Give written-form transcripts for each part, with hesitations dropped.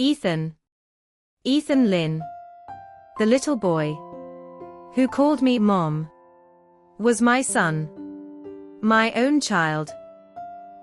Ethan. Ethan Lynn. The little boy who called me Mom was my son. My own child.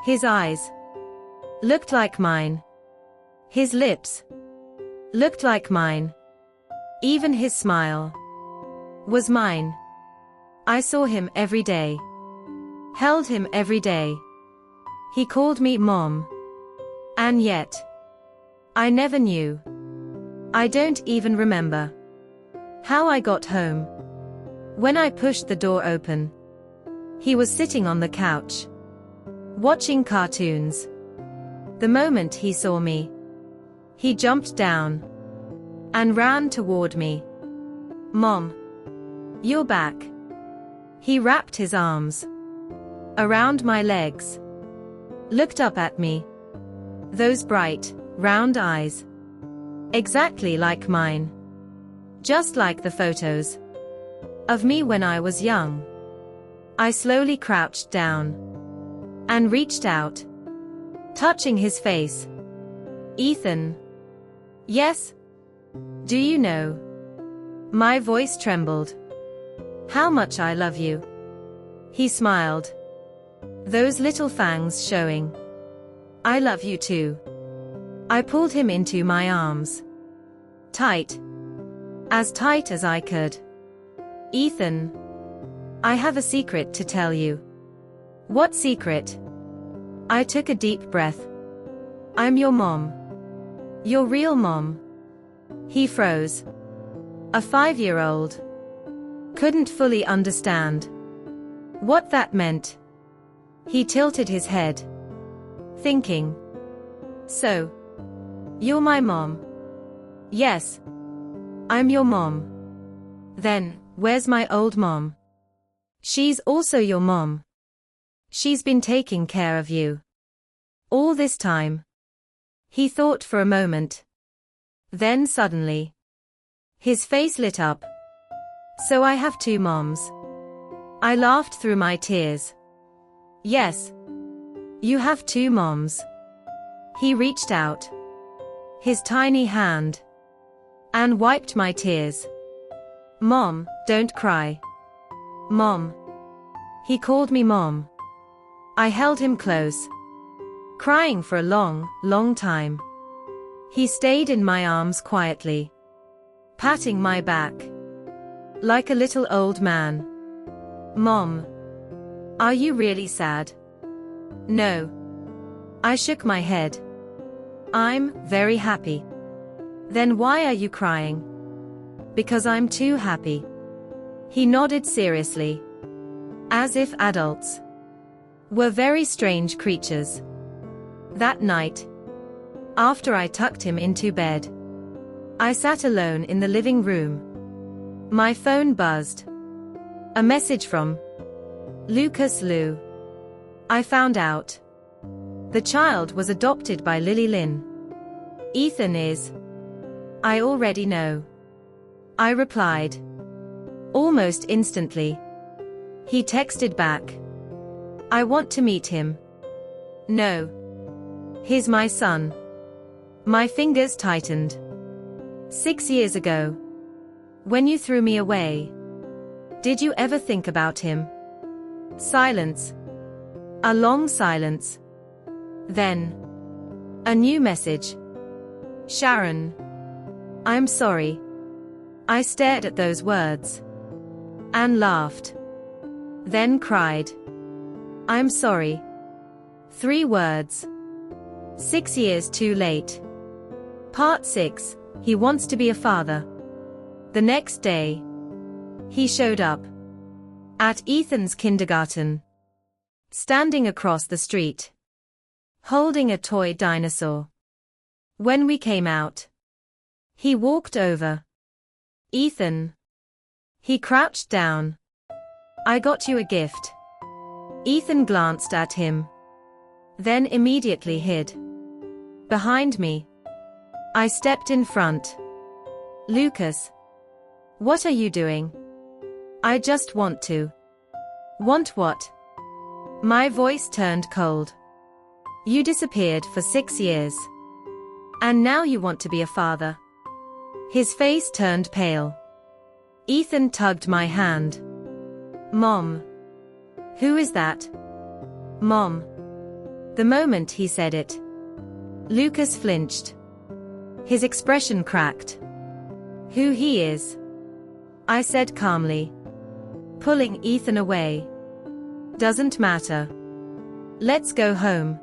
His eyes looked like mine. His lips looked like mine. Even his smile was mine. I saw him every day. Held him every day. He called me Mom. And yet, I never knew. I don't even remember how I got home. When I pushed the door open, he was sitting on the couch, watching cartoons. The moment he saw me, he jumped down and ran toward me. Mom, you're back. He wrapped his arms around my legs, looked up at me. Those bright, round eyes, exactly like mine. Just like the photos of me when I was young. I slowly crouched down and reached out, touching his face. Ethan. Yes? Do you know? My voice trembled. How much I love you. He smiled, those little fangs showing. I love you too. I pulled him into my arms. Tight. As tight as I could. Ethan. I have a secret to tell you. What secret? I took a deep breath. I'm your mom. Your real mom. He froze. A 5-year-old. Couldn't fully understand what that meant. He tilted his head, thinking. So, you're my mom? Yes. I'm your mom. Then, where's my old mom? She's also your mom. She's been taking care of you all this time. He thought for a moment. Then suddenly, his face lit up. So I have 2 moms. I laughed through my tears. Yes. You have 2 moms. He reached out his tiny hand and wiped my tears. Mom, don't cry. Mom. He called me Mom. I held him close, crying for a long, long time. He stayed in my arms quietly, patting my back like a little old man. Mom. Are you really sad? No. I shook my head. I'm very happy. Then why are you crying? Because I'm too happy. He nodded seriously, as if adults were very strange creatures. That night, after I tucked him into bed, I sat alone in the living room. My phone buzzed. A message from Lucas Liu. I found out the child was adopted by Lily Lynn. Ethan is. I already know. I replied. Almost instantly. He texted back. I want to meet him. No. He's my son. My fingers tightened. 6 years ago. When you threw me away. Did you ever think about him? Silence. A long silence. Then. A new message. Sharon. I'm sorry. I stared at those words. And laughed. Then cried. I'm sorry. 3 words. 6 years too late. Part 6. He wants to be a father. The next day, he showed up at Ethan's kindergarten, standing across the street, holding a toy dinosaur. When we came out, he walked over. Ethan. He crouched down. I got you a gift. Ethan glanced at him, then immediately hid behind me. I stepped in front. Lucas. What are you doing? I just want to. Want what? My voice turned cold. You disappeared for 6 years. And now you want to be a father? His face turned pale. Ethan tugged my hand. Mom. Who is that? Mom. The moment he said it, Lucas flinched. His expression cracked. Who he is? I said calmly, pulling Ethan away. Doesn't matter. Let's go home.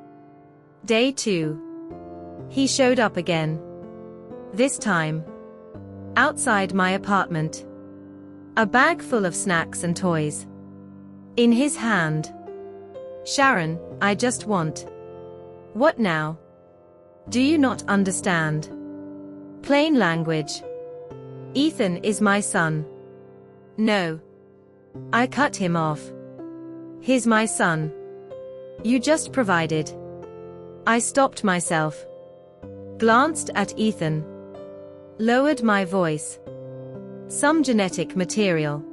Day 2. He showed up again. This time, outside my apartment. A bag full of snacks and toys. In his hand. Sharon, I just want. What now? Do you not understand? Plain language. Ethan is my son. No. I cut him off. He's my son. You just provided. I stopped myself. Glanced at Ethan. Lowered my voice. Some genetic material.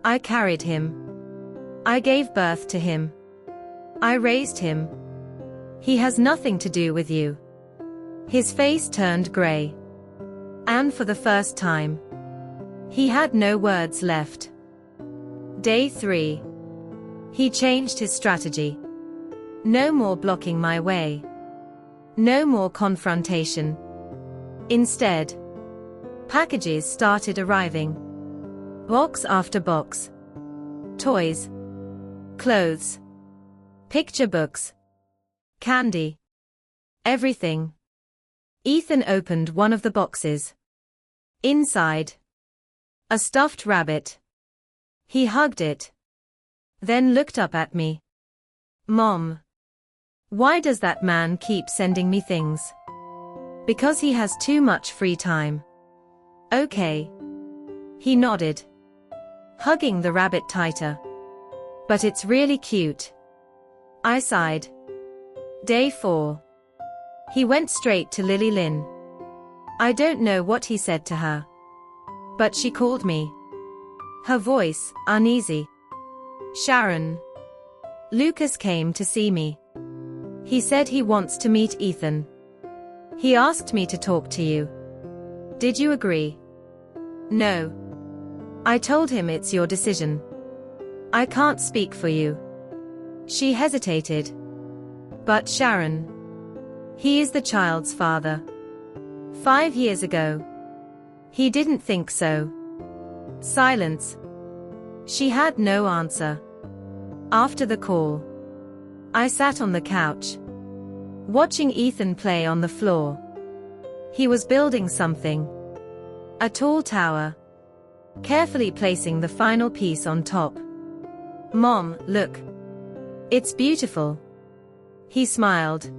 I carried him. I gave birth to him. I raised him. He has nothing to do with you. His face turned gray. And for the first time, he had no words left. Day 3. He changed his strategy. No more blocking my way. No more confrontation. Instead, packages started arriving. Box after box. Toys. Clothes. Picture books. Candy. Everything. Ethan opened one of the boxes. Inside, a stuffed rabbit. He hugged it. Then looked up at me. Mom. Why does that man keep sending me things? Because he has too much free time. Okay. He nodded, hugging the rabbit tighter. But it's really cute. I sighed. Day 4. He went straight to Lily Lynn. I don't know what he said to her. But she called me. Her voice, uneasy. Sharon. Lucas came to see me. He said he wants to meet Ethan. He asked me to talk to you. Did you agree? No. I told him it's your decision. I can't speak for you. She hesitated. But Sharon. He is the child's father. 5 years ago. He didn't think so. Silence. She had no answer. After the call, I sat on the couch, watching Ethan play on the floor. He was building something. A tall tower. Carefully placing the final piece on top. Mom, look. It's beautiful. He smiled.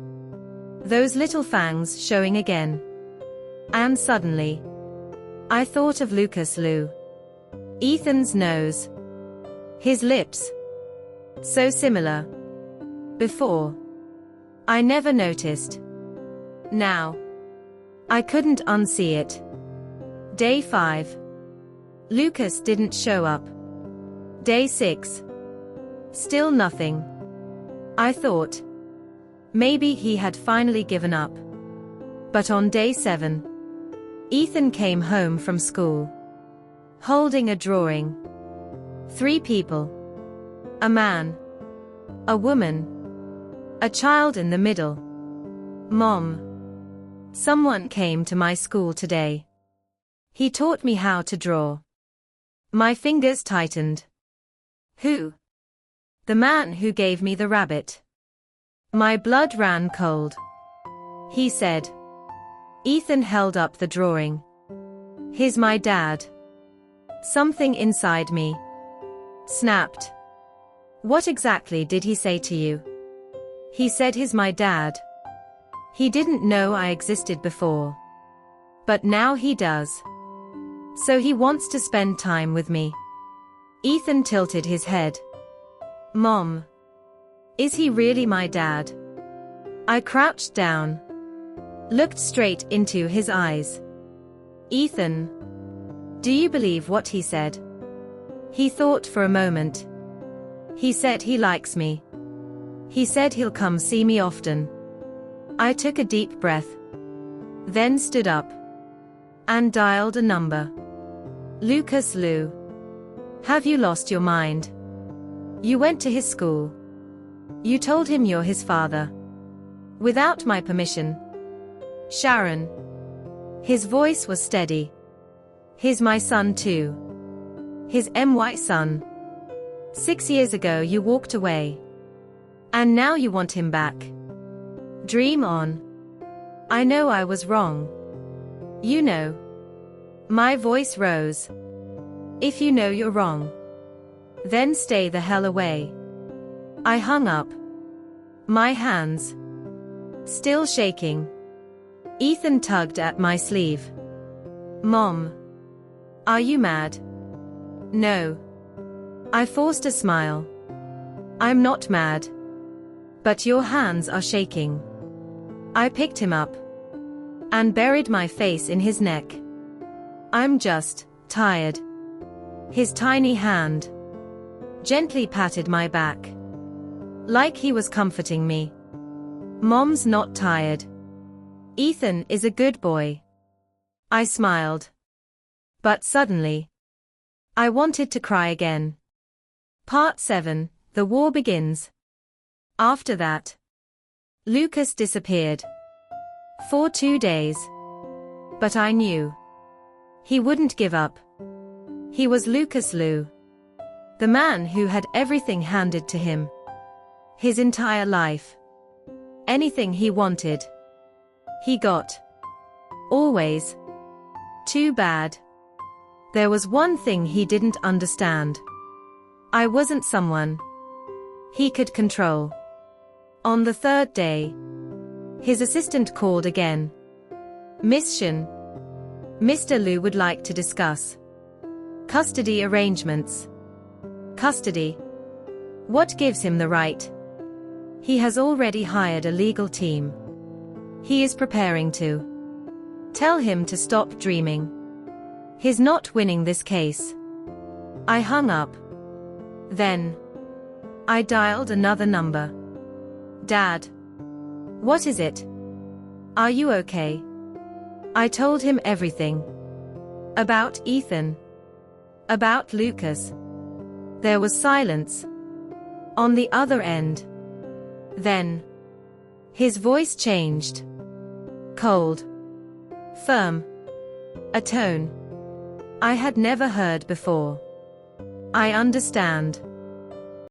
Those little fangs showing again. And suddenly, I thought of Lucas Liu. Ethan's nose. His lips. So similar. Before, I never noticed. Now, I couldn't unsee it. Day 5. Lucas didn't show up. Day 6. Still nothing. I thought, maybe he had finally given up. But on day 7, Ethan came home from school, holding a drawing. 3 people. A man. A woman. A child in the middle. Mom. Someone came to my school today. He taught me how to draw. My fingers tightened. Who? The man who gave me the rabbit. My blood ran cold. He said. Ethan held up the drawing. He's my dad. Something inside me snapped. What exactly did he say to you? He said he's my dad. He didn't know I existed before. But now he does. So he wants to spend time with me. Ethan tilted his head. Mom. Is he really my dad? I crouched down. Looked straight into his eyes. Ethan. Do you believe what he said? He thought for a moment. He said he likes me. He said he'll come see me often. I took a deep breath. then stood up and dialed a number. Lucas Liu. Have you lost your mind? You went to his school. You told him you're his father. Without my permission. Sharon. His voice was steady. He's my son too. His my son. 6 years ago you walked away. And now you want him back. Dream on. I know I was wrong. You know. My voice rose. If you know you're wrong, then stay the hell away. I hung up. My hands still shaking. Ethan tugged at my sleeve. Mom. Are you mad? No. I forced a smile. I'm not mad. But your hands are shaking. I picked him up and buried my face in his neck. I'm just tired. His tiny hand gently patted my back, like he was comforting me. Mom's not tired. Ethan is a good boy. I smiled. But suddenly, I wanted to cry again. Part 7, The War Begins. After that, Lucas disappeared. For 2 days. But I knew he wouldn't give up. He was Lucas Liu. The man who had everything handed to him. His entire life. Anything he wanted, he got. Always. Too bad. There was one thing he didn't understand. I wasn't someone he could control. On the 3rd day, his assistant called again. Miss Shen. Mr. Liu would like to discuss custody arrangements. Custody. What gives him the right? He has already hired a legal team. He is preparing to tell him to stop dreaming. He's not winning this case. I hung up. Then I dialed another number. Dad. What is it? Are you okay? I told him everything. About Ethan. About Lucas. There was silence on the other end. Then his voice changed. Cold. Firm. A tone I had never heard before. I understand.